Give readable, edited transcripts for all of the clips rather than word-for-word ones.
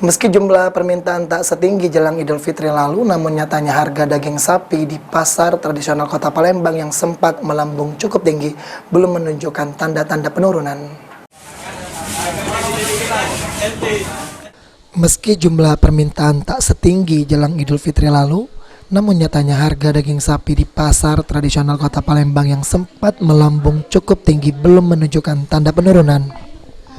Meski jumlah permintaan tak setinggi jelang Idul Fitri lalu, namun nyatanya harga daging sapi di pasar tradisional Kota Palembang yang sempat melambung cukup tinggi belum menunjukkan tanda-tanda penurunan. Meski jumlah permintaan tak setinggi jelang Idul Fitri lalu, namun nyatanya harga daging sapi di pasar tradisional Kota Palembang yang sempat melambung cukup tinggi belum menunjukkan tanda penurunan.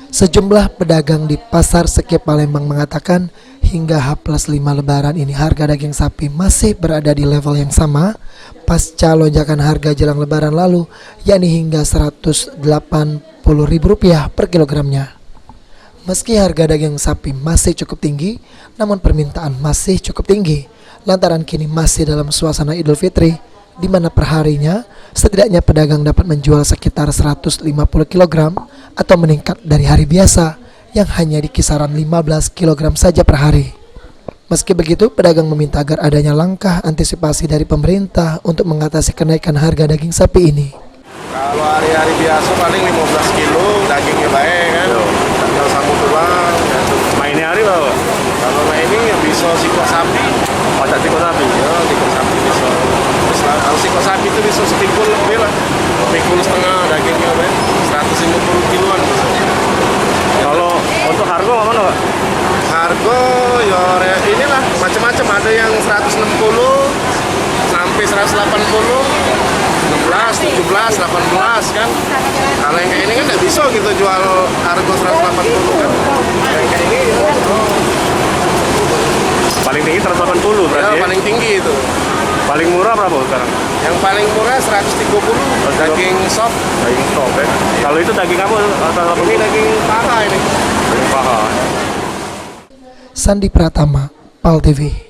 Sejumlah pedagang di Pasar Seke Palembang mengatakan hingga H+5 Lebaran ini harga daging sapi masih berada di level yang sama pasca lonjakan harga jelang Lebaran lalu, yakni hingga Rp180.000 per kilogramnya. Meski harga daging sapi masih cukup tinggi, namun permintaan masih cukup tinggi lantaran kini masih dalam suasana Idul Fitri, di mana perharinya setidaknya pedagang dapat menjual sekitar 150 kg atau meningkat dari hari biasa yang hanya di kisaran 15 kg saja per hari. Meski begitu, pedagang meminta agar adanya langkah antisipasi dari pemerintah untuk mengatasi kenaikan harga daging sapi ini. Kalau hari-hari biasa paling 15 kilo dagingnya baik kan, tinggal sambung tulang. Main hari berapa? Kalau ini bisa siko sapi. Oh, tak tiko sapi? Ya, siko sapi bisa. Kalau siko sapi itu bisa sepikul lebih lah. Sepikul setengah dagingnya baik. 150 kiloan bisa. Kalau untuk harga mana Pak? Harga ya inilah macam-macam, ada yang 160 sampai 180, 16, 17, 18 kan. Kalau yang kayak ini kan nggak bisa gitu jual harga 180 kan. Yang kayak ini Paling tinggi 180 berarti? ya paling tinggi itu. Paling murah berapa sekarang? Yang paling murah 130 daging sop. Daging sop ya? Kalau itu daging apa? Ini daging paha ini. Daging paha. Sandi Pratama, PAL TV.